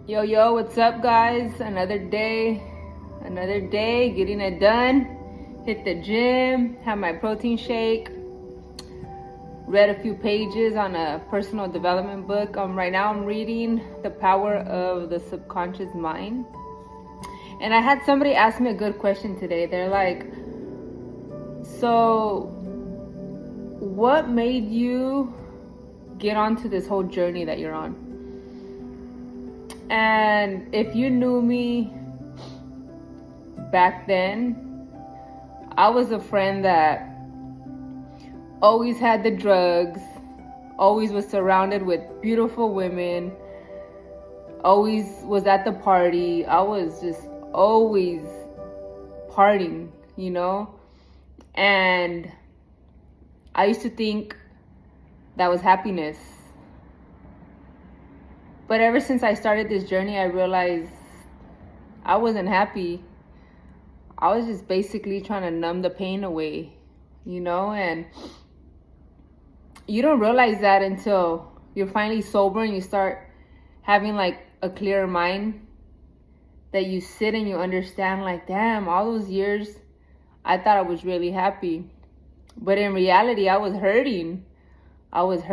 Yo, what's up, guys? Another day, getting it done. Hit the gym, have my protein shake, read a few pages on a personal development book. Right now I'm reading The Power of the Subconscious Mind. And I had somebody ask me a good question today. They're like, so what made you get onto this whole journey that you're on? And if you knew me back then, I was a friend that always had the drugs, always was surrounded with beautiful women, always was at the party. I was just always partying, and I used to think that was happiness. But ever since I started this journey, I realized I wasn't happy. I was just basically trying to numb the pain away, and you don't realize that until you're finally sober and you start having like a clearer mind, that you sit and you understand like, damn, all those years I thought I was really happy. But in reality, I was hurting. I was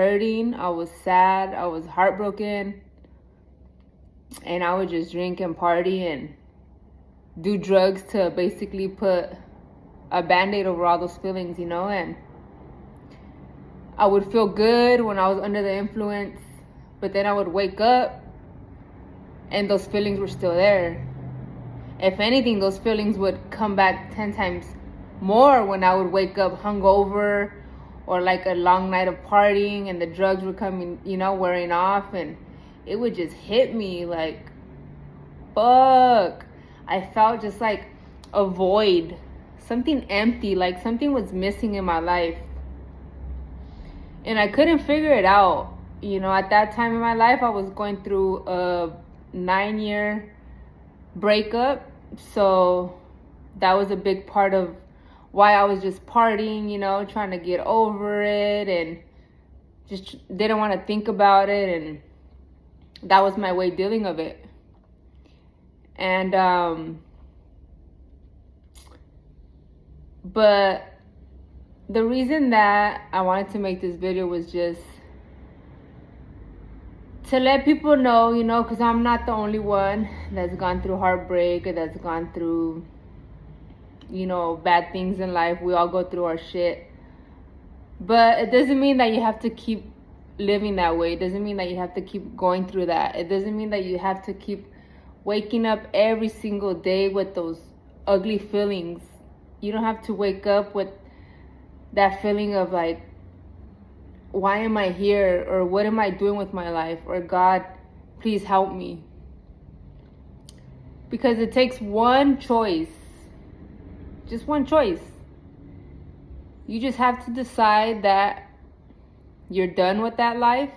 sad, I was heartbroken. And I would just drink and party and do drugs to basically put a Band-Aid over all those feelings, and I would feel good when I was under the influence, but then I would wake up and those feelings were still there. If anything, those feelings would come back 10 times more when I would wake up hungover or like a long night of partying and the drugs were coming, wearing off, and it would just hit me like, fuck. I felt just like a void, something empty, like something was missing in my life. And I couldn't figure it out. At that time in my life, I was going through a 9-year breakup. So that was a big part of why I was just partying, trying to get over it and just didn't want to think about it. And that was my way of dealing of it. And but the reason that I wanted to make this video was just to let people know, because I'm not the only one that's gone through heartbreak or that's gone through, bad things in life. We all go through our shit. But it doesn't mean that you have to keep living that way. It doesn't mean that you have to keep going through that. It doesn't mean that you have to keep waking up every single day with those ugly feelings. You don't have to wake up with that feeling of like, why am I here? Or what am I doing with my life? Or God, please help me. Because it takes one choice. Just one choice. You just have to decide that you're done with that life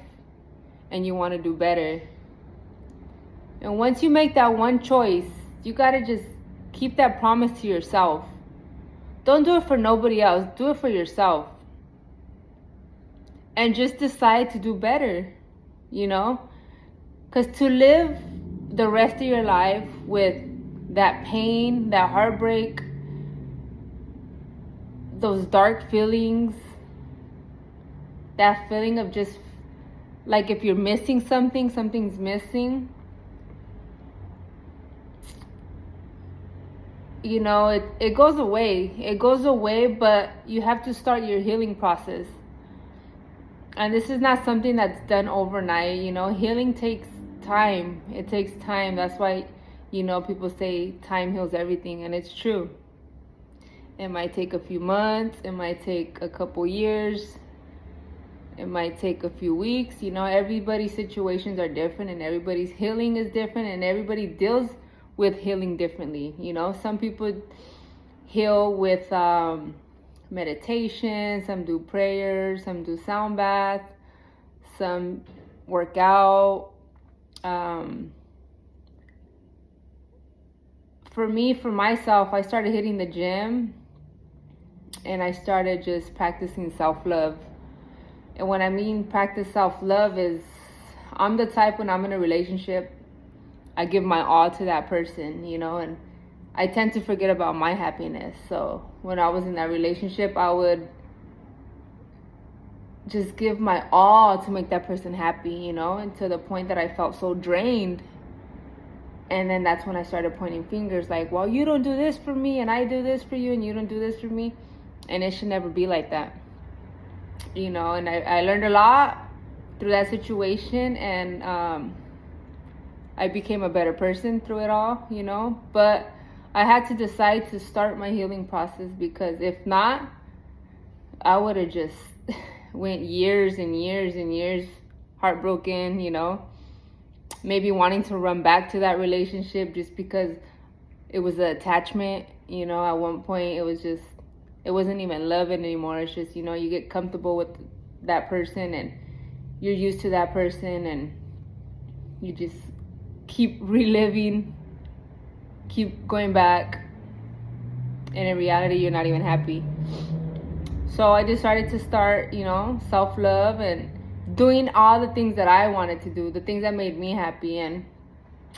and you want to do better. And once you make that one choice, you got to just keep that promise to yourself. Don't do it for nobody else. Do it for yourself. And just decide to do better, Because to live the rest of your life with that pain, that heartbreak, those dark feelings, that feeling of just like if you're missing something, something's missing. It goes away. It goes away, but you have to start your healing process. And this is not something that's done overnight. Healing takes time. It takes time. That's why, people say time heals everything, and it's true. It might take a few months. It might take a couple years. It might take a few weeks. Everybody's situations are different and everybody's healing is different and everybody deals with healing differently. Some people heal with meditation, some do prayers, some do sound baths, some work out. For myself, I started hitting the gym and I started just practicing self-love. And when I mean practice self-love is, I'm the type when I'm in a relationship, I give my all to that person, you know, and I tend to forget about my happiness. So when I was in that relationship, I would just give my all to make that person happy, you know, and to the point that I felt so drained. And then that's when I started pointing fingers like, well, you don't do this for me, and I do this for you, and you don't do this for me. And it should never be like that, you know. And I learned a lot through that situation, and I became a better person through it all, you know. But I had to decide to start my healing process, because if not, I would have just went years and years and years heartbroken, you know, maybe wanting to run back to that relationship just because it was an attachment, you know. At one point it wasn't even loving anymore. It's just, you know, you get comfortable with that person and you're used to that person, and you just keep reliving, keep going back, and in reality you're not even happy. So I decided to start, you know, self-love and doing all the things that I wanted to do, the things that made me happy. And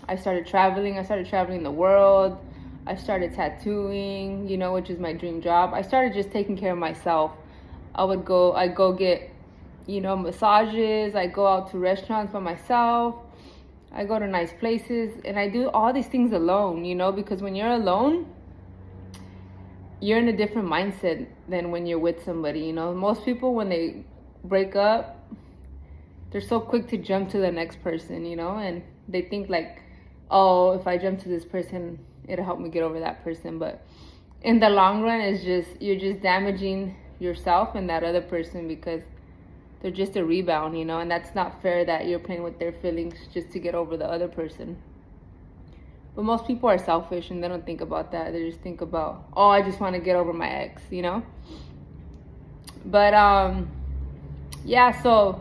I started traveling the world. I started tattooing, you know, which is my dream job. I started just taking care of myself. I go get, you know, massages. I go out to restaurants by myself. I go to nice places, and I do all these things alone, you know, because when you're alone, you're in a different mindset than when you're with somebody, you know. Most people, when they break up, they're so quick to jump to the next person, you know, and they think like, oh, if I jump to this person, it'll help me get over that person. But in the long run, you're just damaging yourself and that other person, because they're just a rebound, you know, and that's not fair that you're playing with their feelings just to get over the other person. But most people are selfish and they don't think about that. They just think about, oh, I just want to get over my ex, you know. But yeah, so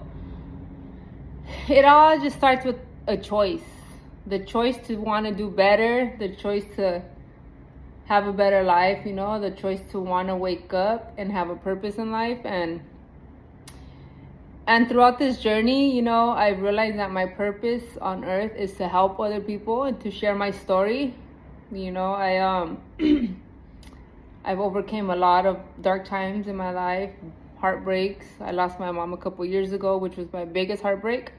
it all just starts with a choice. The choice to want to do better, the choice to have a better life, you know, the choice to want to wake up and have a purpose in life. And throughout this journey, you know, I realized that my purpose on earth is to help other people and to share my story. You know, I've overcame a lot of dark times in my life, heartbreaks. I lost my mom a couple years ago, which was my biggest heartbreak.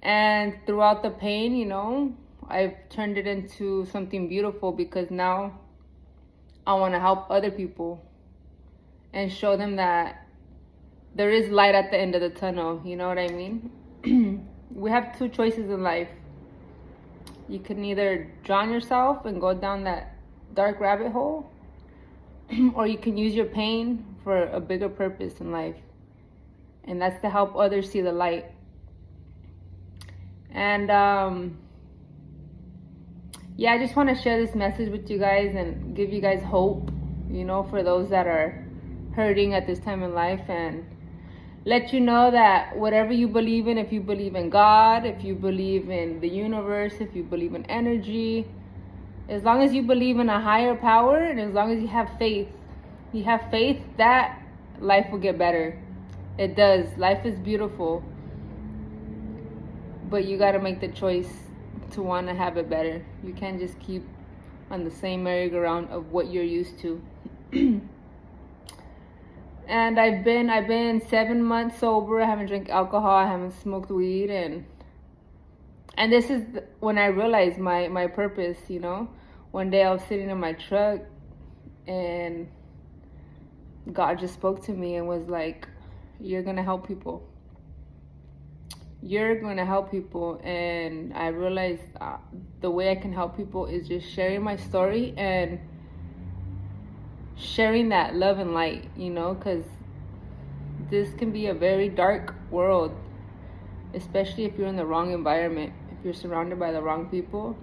And throughout the pain, you know, I've turned it into something beautiful, because now I want to help other people and show them that there is light at the end of the tunnel. You know what I mean? We have two choices in life. You can either drown yourself and go down that dark rabbit hole, or you can use your pain for a bigger purpose in life, and that's to help others see the light. And yeah, I just want to share this message with you guys and give you guys hope, you know, for those that are hurting at this time in life, and let you know that whatever you believe in, if you believe in God, if you believe in the universe, if you believe in energy, as long as you believe in a higher power, and as long as you have faith, that life will get better. It does. Life is beautiful, but you got to make the choice to want to have it better. You can't just keep on the same merry-go-round of what you're used to. And I've been 7 months sober. I haven't drank alcohol. I haven't smoked weed, and this is when I realized my purpose. You know, one day I was sitting in my truck, and God just spoke to me and was like, "You're gonna help people. You're gonna help people." And I realized the way I can help people is just sharing my story and sharing that love and light, you know, because this can be a very dark world, especially if you're in the wrong environment. If you're surrounded by the wrong people,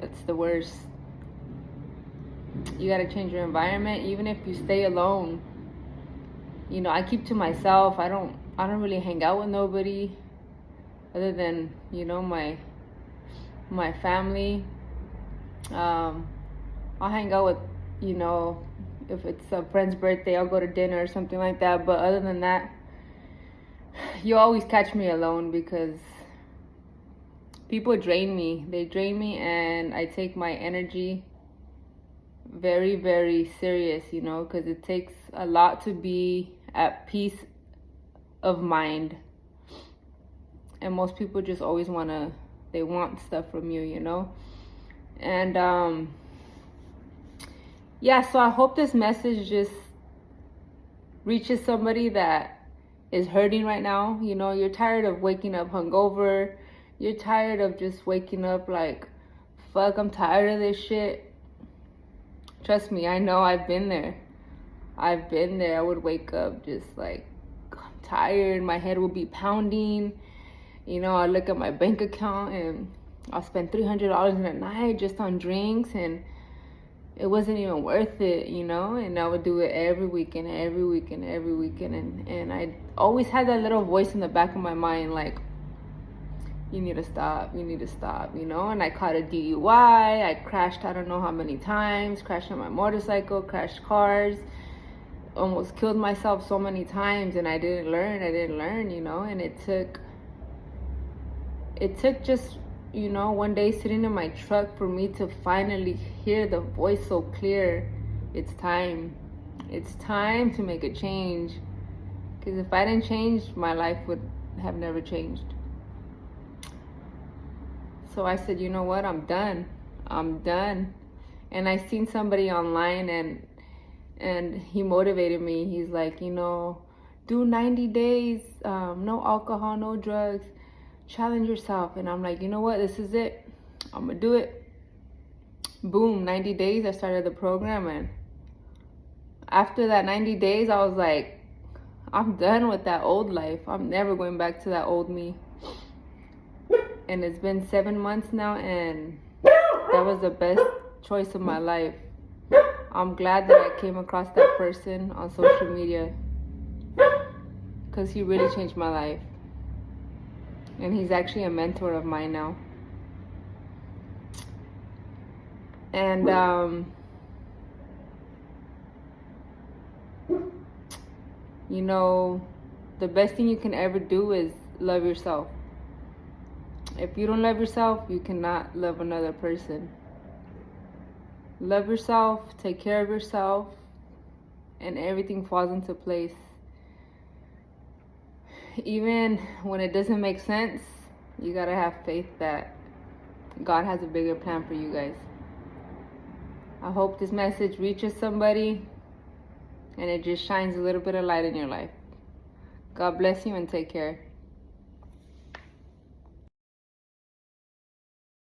that's the worst. You got to change your environment. Even if you stay alone, you know, I keep to myself. I don't really hang out with nobody other than, you know, my family. I'll hang out with, you know, if it's a friend's birthday, I'll go to dinner or something like that. But other than that, you always catch me alone, because people drain me. They drain me, and I take my energy very, very serious, you know, because it takes a lot to be at peace of mind. And most people just always they want stuff from you, you know. And yeah, so I hope this message just reaches somebody that is hurting right now. You know, you're tired of waking up hungover. You're tired of just waking up like, fuck, I'm tired of this shit. Trust me, I know, I've been there. I would wake up just like, I'm tired. My head would be pounding. You know, I look at my bank account and I'll spend $300 in a night just on drinks, and it wasn't even worth it, you know. And I would do it every weekend, and I always had that little voice in the back of my mind like, you need to stop, you know. And I caught a DUI. I crashed I don't know how many times, crashed on my motorcycle, crashed cars, almost killed myself so many times, and I didn't learn, you know. And it took just, you know, one day sitting in my truck for me to finally hear the voice so clear. It's time to make a change, because if I didn't change, my life would have never changed. So I said, you know what, I'm done. And I seen somebody online, and he motivated me. He's like, you know, do 90 days, no alcohol, no drugs, challenge yourself. And I'm like, you know what, this is it, I'm gonna do it. Boom, 90 days, I started the program. And after that 90 days, I was like, I'm done with that old life. I'm never going back to that old me. And it's been 7 months now, and that was the best choice of my life. I'm glad that I came across that person on social media, because he really changed my life. And he's actually a mentor of mine now. And you know, the best thing you can ever do is love yourself. If you don't love yourself, you cannot love another person. Love yourself, take care of yourself, and everything falls into place. Even when it doesn't make sense, you gotta have faith that God has a bigger plan for you guys. I hope this message reaches somebody and it just shines a little bit of light in your life. God bless you and take care.